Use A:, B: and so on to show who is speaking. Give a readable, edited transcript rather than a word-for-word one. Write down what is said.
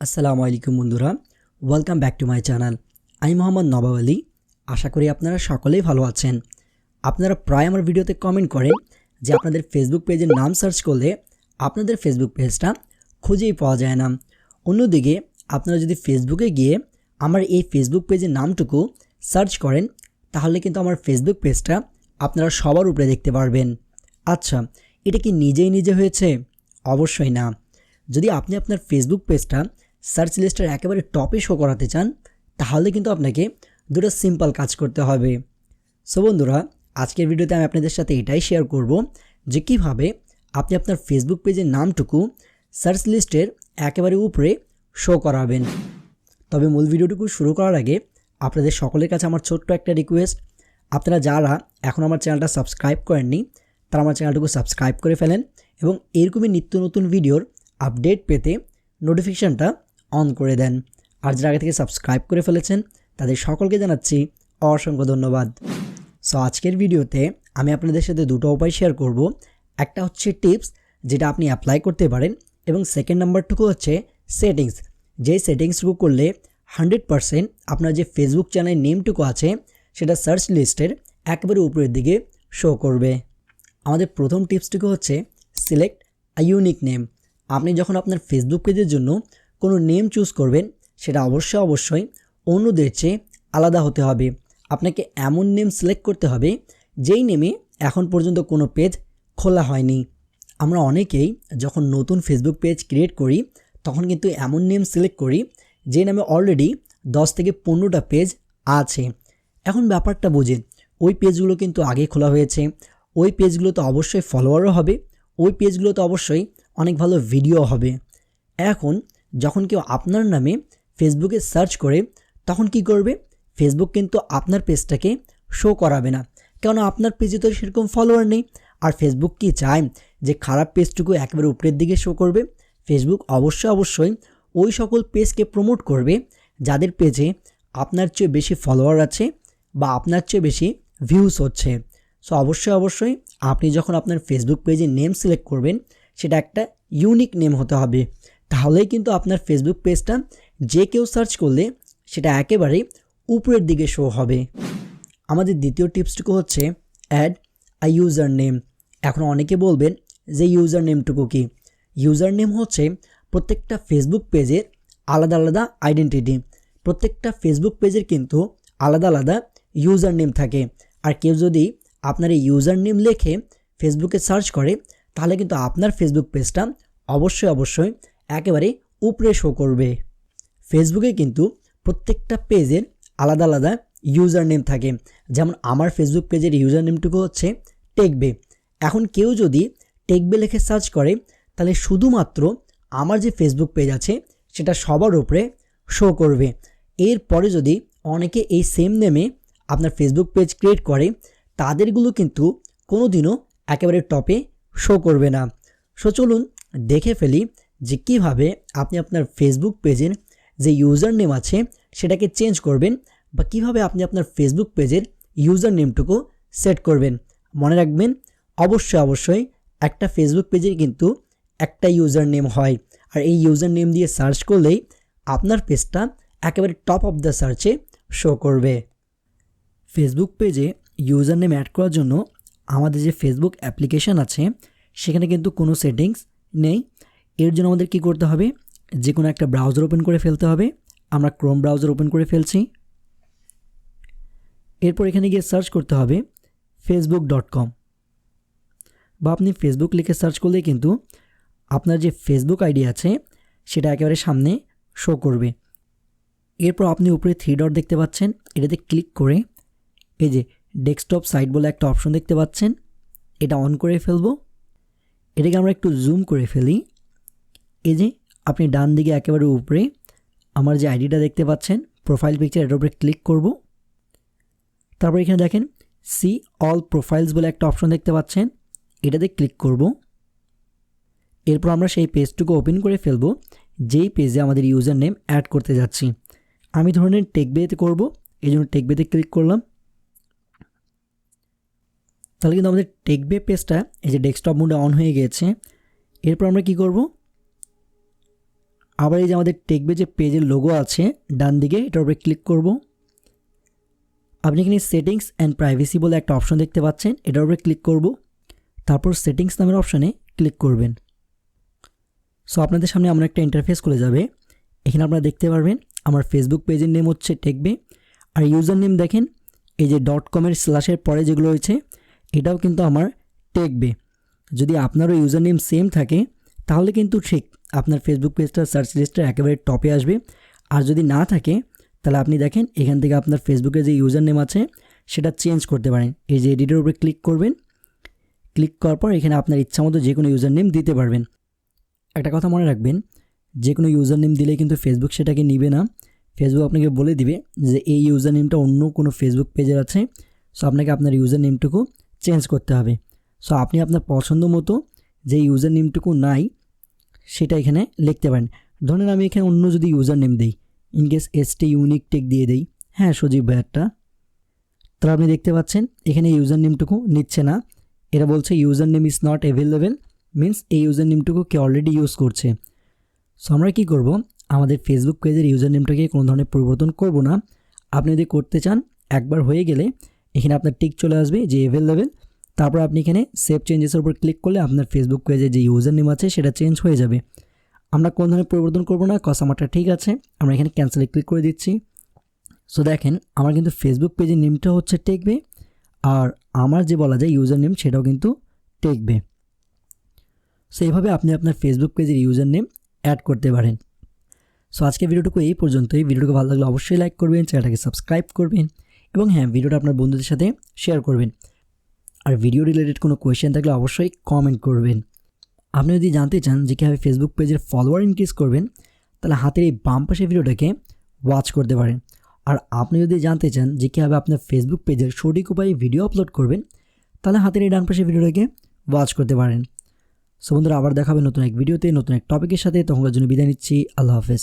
A: আসসালামু আলাইকুম বন্ধুরা, welcome back to my channel. আমি মোহাম্মদ নবাব আলী। আশা করি আপনারা সকলেই ভালো আছেন। আপনারা প্রায় আমার ভিডিওতে কমেন্ট করেন যে আপনাদের ফেসবুক পেজের নাম সার্চ করলে আপনাদের ফেসবুক পেজটা খুঁজেই পাওয়া যায় না। অন্যদিকে আপনারা যদি ফেসবুকে গিয়ে আমার এই ফেসবুক পেজের নামটুকু সার্চ করেন তাহলে কিন্তু আমার ফেসবুক পেজটা আপনারা সবার উপরে দেখতে পারবেন। আচ্ছা, এটা কি নিজেই নিজে হয়েছে? অবশ্যই না। যদি আপনি আপনার ফেসবুক পেজটা সার্চ লিস্টের একেবারে টপে শো করাতে চান তাহলে কিন্তু আপনাকে দুটো সিম্পল কাজ করতে হবে। সো বন্ধুরা, আজকের ভিডিওতে আমি আপনাদের সাথে এটাই শেয়ার করব যে কিভাবে আপনি আপনার ফেসবুক পেজের নামটুকু সার্চ লিস্টের একেবারে উপরে শো করাবেন। তবে মূল ভিডিওটুকু শুরু করার আগে আপনাদের সকলের কাছে আমার ছোট্ট একটা রিকোয়েস্ট, আপনারা যারা এখন আমার চ্যানেলটা সাবস্ক্রাইব করেননি তারা আমার চ্যানেলটুকু সাবস্ক্রাইব করে ফেলেন এবং এরকমই নিত্য নতুন ভিডিওর আপডেট পেতে নোটিফিকেশানটা অন করে দেন। আর যারা আগে থেকে সাবস্ক্রাইব করে ফেলেছেন তাদের সকলকে জানাচ্ছি অসংখ্য ধন্যবাদ। সো আজকের ভিডিওতে আমি আপনাদের সাথে দুটো উপায় শেয়ার করব। একটা হচ্ছে টিপস যেটা আপনি অ্যাপ্লাই করতে পারেন এবং সেকেন্ড নাম্বারটুকু হচ্ছে সেটিংস, যেই সেটিংসটুকু করলে 100% আপনার যে ফেসবুক চ্যানেলের নেমটুকু আছে সেটা সার্চ লিস্টের একেবারে উপরের দিকে শো করবে। আমাদের প্রথম টিপসটুকু হচ্ছে সিলেক্ট আ ইউনিক নেম। আপনি যখন আপনার ফেসবুক পেজের জন্য কোনো নেম চুজ করবেন সেটা অবশ্যই অন্যদের চেয়ে আলাদা হতে হবে। আপনাকে এমন নেম সিলেক্ট করতে হবে যেই নেমে এখন পর্যন্ত কোনো পেজ খোলা হয়নি। আমরা অনেকেই যখন নতুন ফেসবুক পেজ ক্রিয়েট করি তখন কিন্তু এমন নেম সিলেক্ট করি যে নামে অলরেডি 10 থেকে 15টা পেজ আছে। এখন ব্যাপারটা বুঝেন, ওই পেজগুলো কিন্তু আগে খোলা হয়েছে, ওই পেজগুলো তো অবশ্যই ফলোয়ারও হবে, ওই পেজগুলো তো অবশ্যই অনেক ভালো ভিডিও হবে। এখন যখন কেউ আপনার নামে ফেসবুকে সার্চ করে তখন কি করবে? ফেসবুক কিন্তু আপনার পেজটাকে শো করাবে না, কেননা আপনার পেজে তো সেরকম ফলোয়ার নেই। আর ফেসবুক কি চায় যে খারাপ পেজটুকু একেবারে উপরের দিকে শো করবে? ফেসবুক অবশ্যই ওই সকল পেজকে প্রমোট করবে যাদের পেজে আপনার চেয়ে বেশি ফলোয়ার আছে বা আপনার চেয়ে বেশি ভিউজ হচ্ছে। সো অবশ্যই আপনি যখন আপনার ফেসবুক পেজে নেম সিলেক্ট করবেন সেটা একটা ইউনিক নেম হতে হবে, তাহলেই কিন্তু আপনার ফেসবুক পেজটা যে কেউ সার্চ করলে সেটা একেবারে উপরের দিকে শো হবে। আমাদের দ্বিতীয় টিপসটুকু হচ্ছে অ্যাড আ ইউজার নেম। এখন অনেকে বলবেন যে ইউজার নেমটুকু কি? ইউজার নেম হচ্ছে প্রত্যেকটা ফেসবুক পেজের আলাদা আলাদা আইডেন্টিটি। প্রত্যেকটা ফেসবুক পেজের কিন্তু আলাদা আলাদা ইউজার নেম থাকে। আর কেউ যদি আপনার এই ইউজার নেম লেখে ফেসবুকে সার্চ করে তাহলে কিন্তু আপনার ফেসবুক পেজটা অবশ্যই একেবারে উপরে শো করবে। ফেসবুকে কিন্তু প্রত্যেকটা পেজের আলাদা আলাদা ইউজার নেম থাকে। যেমন আমার ফেসবুক পেজের ইউজার নেমটুকু হচ্ছে টেকবে। এখন কেউ যদি টেকবে লিখে সার্চ করে তাহলে শুধুমাত্র আমার যে ফেসবুক পেজ আছে সেটা সবার উপরে শো করবে। এরপরে যদি অনেকে এই সেম নেমে আপনার ফেসবুক পেজ ক্রিয়েট করে তাদেরগুলো কিন্তু কোনোদিনও একেবারে টপে শো করবে না। সো চলুন দেখে ফেলি যে কীভাবে আপনি আপনার ফেসবুক পেজের যে ইউজার নেম আছে সেটাকে চেঞ্জ করবেন বা কিভাবে আপনি আপনার ফেসবুক পেজের ইউজার নেমটুকু সেট করবেন। মনে রাখবেন অবশ্যই একটা ফেসবুক পেজের কিন্তু একটা ইউজার নেম হয়, আর এই ইউজার নেম দিয়ে সার্চ করলেই আপনার পেজটা একেবারে টপ অফ দ্য সার্চে শো করবে। ফেসবুক পেজে ইউজার নেম অ্যাড করার জন্য আমাদের যে ফেসবুক অ্যাপ্লিকেশান আছে সেখানে কিন্তু কোনো সেটিংস নেই। এর জন্য আমাদের কী করতে হবে? যে কোনো একটা ব্রাউজার ওপেন করে ফেলতে হবে। আমরা ক্রোম ব্রাউজার ওপেন করে ফেলছি। এরপর এখানে গিয়ে সার্চ করতে হবে facebook.com, বা আপনি ফেসবুক লিখে সার্চ করলেই কিন্তু আপনার যে ফেসবুক আইডি আছে সেটা একেবারে সামনে শো করবে। এরপর আপনি উপরে 3 ডট দেখতে পাচ্ছেন, এটাতে ক্লিক করে এই যে ডেস্কটপ সাইট বলে একটা অপশন দেখতে পাচ্ছেন, এটা অন করে ফেলবো। এটাকে আমরা একটু জুম করে ফেলি। এই যে আপনি ডান দিকে একেবারে উপরে আমার যে আইডিটা দেখতে পাচ্ছেন প্রোফাইল পিকচার, এটার উপরে ক্লিক করব। তারপর এখানে দেখেন সি অল প্রোফাইলস বলে একটা অপশন দেখতে পাচ্ছেন, এটাতে ক্লিক করব। এরপর আমরা সেই পেজটুকু ওপেন করে ফেলবো যেই পেজে আমাদের ইউজার নেম অ্যাড করতে যাচ্ছি। আমি ধরনের টেকবেতে করব, এই জন্য টেকবেতে ক্লিক করলাম। তাহলে কিন্তু আমাদের টেকবে পেজটা এই যে ডেস্কটপ মোডে অন হয়ে গিয়েছে। এরপর আমরা কি করব? আবার এই যে আমাদের টেকবে যে পেজের লোগো আছে ডান দিকে, এটার উপরে ক্লিক করব। আপনি এখানে সেটিংস অ্যান্ড প্রাইভেসি বলে একটা অপশন দেখতে পাচ্ছেন, এটার উপরে ক্লিক করব। তারপর সেটিংস নামের অপশানে ক্লিক করবেন। সো আপনাদের সামনে এমন একটা ইন্টারফেস খুলে যাবে। এখানে আপনারা দেখতে পারবেন আমার ফেসবুক পেজের নেম হচ্ছে টেকবে, আর ইউজার নেম দেখেন এই যে .com-এর স্ল্যাশের পরে যেগুলো রয়েছে এটাও কিন্তু আমার টেকবে। যদি আপনারও ইউজার নেম সেম থাকে তাহলে কিন্তু ঠিক আপনার ফেসবুক পেজটা সার্চ লিস্টের একেবারে টপে আসবে। আর যদি না থাকে তাহলে আপনি দেখেন এখান থেকে আপনার ফেসবুকে যে ইউজার নেম আছে সেটা চেঞ্জ করতে পারেন। এই যে এডিটের উপরে ক্লিক করবেন, ক্লিক করার পর এখানে আপনার ইচ্ছা মতো যে কোনো ইউজার নেম দিতে পারবেন। একটা কথা মনে রাখবেন, যে কোনো ইউজার নেম দিলে কিন্তু ফেসবুক সেটাকে নিবে না। ফেসবুক আপনাকে বলে দিবে যে এই ইউজার নেমটা অন্য কোনো ফেসবুক পেজের আছে, সো আপনাকে আপনার ইউজার নেমটুকু চেঞ্জ করতে হবে। সো আপনি আপনার পছন্দ মতো যে ইউজার নেমটুকু নাই সেটা এখানে লিখতে পারেন। ধরেন আমি এখানে অন্য যদি ইউজার নেম দিই, ইনকেস ST ইউনিক টেক দিয়ে দেই, হ্যাঁ সজীব ভাইয়ারটা, তাহলে আপনি দেখতে পাচ্ছেন এখানে ইউজার নেমটুকু নিচ্ছে না। এরা বলছে user name is not available, means এই ইউজার নেমটুকু কে অলরেডি ইউজ করছে। সো আমরা কী করব, আমাদের ফেসবুক পেজের ইউজার নেমটাকে কোনো ধরনের পরিবর্তন করব না। আপনি যদি করতে চান একবার হয়ে গেলে এখানে আপনার টিক চলে আসবে যে অ্যাভেলেবেল, তারপর আপনি এখানে সেভ চেঞ্জেসের উপর ক্লিক করলে আপনার ফেসবুক পেজে যে ইউজার নেম আছে সেটা চেঞ্জ হয়ে যাবে। আমরা কোনো ধরনের পরিবর্তন করব না, কজ আমারটা ঠিক আছে। আমরা এখানে ক্যান্সেলে ক্লিক করে দিচ্ছি। সো দেখেন আমার কিন্তু ফেসবুক পেজের নেমটা হচ্ছে টেকবে, আর আমার যে বলা যায় ইউজার নেম সেটাও কিন্তু টেকবে। সো এইভাবে আপনি আপনার ফেসবুক পেজের ইউজার নেম অ্যাড করতে পারেন। সো আজকে ভিডিওটুকু এই পর্যন্তই। ভিডিওটুকু ভালো লাগলে অবশ্যই লাইক করবেন, চ্যানেলটাকে সাবস্ক্রাইব করবেন এবং হ্যাঁ ভিডিওটা আপনার বন্ধুদের সাথে শেয়ার করবেন। আর ভিডিও রিলেটেড কোনো কোয়েশ্চেন থাকলে অবশ্যই কমেন্ট করবেন। আপনি যদি জানতে চান যে কীভাবে ফেসবুক পেজের ফলোয়ার ইনক্রিজ করবেন তাহলে হাতের এই বাম পাশে ভিডিওটাকে ওয়াচ করতে পারেন। আর আপনি যদি জানতে চান যে কীভাবে আপনার ফেসবুক পেজের সঠিক উপায়ে ভিডিও আপলোড করবেন তাহলে হাতের এই ডান পাশে ভিডিওটাকে ওয়াচ করতে পারেন। সো বন্ধুরা আবার দেখাবে নতুন এক ভিডিওতে নতুন এক টপিকের সাথে। তখনকার জন্য বিদায় নিচ্ছি। আল্লাহ হাফেজ।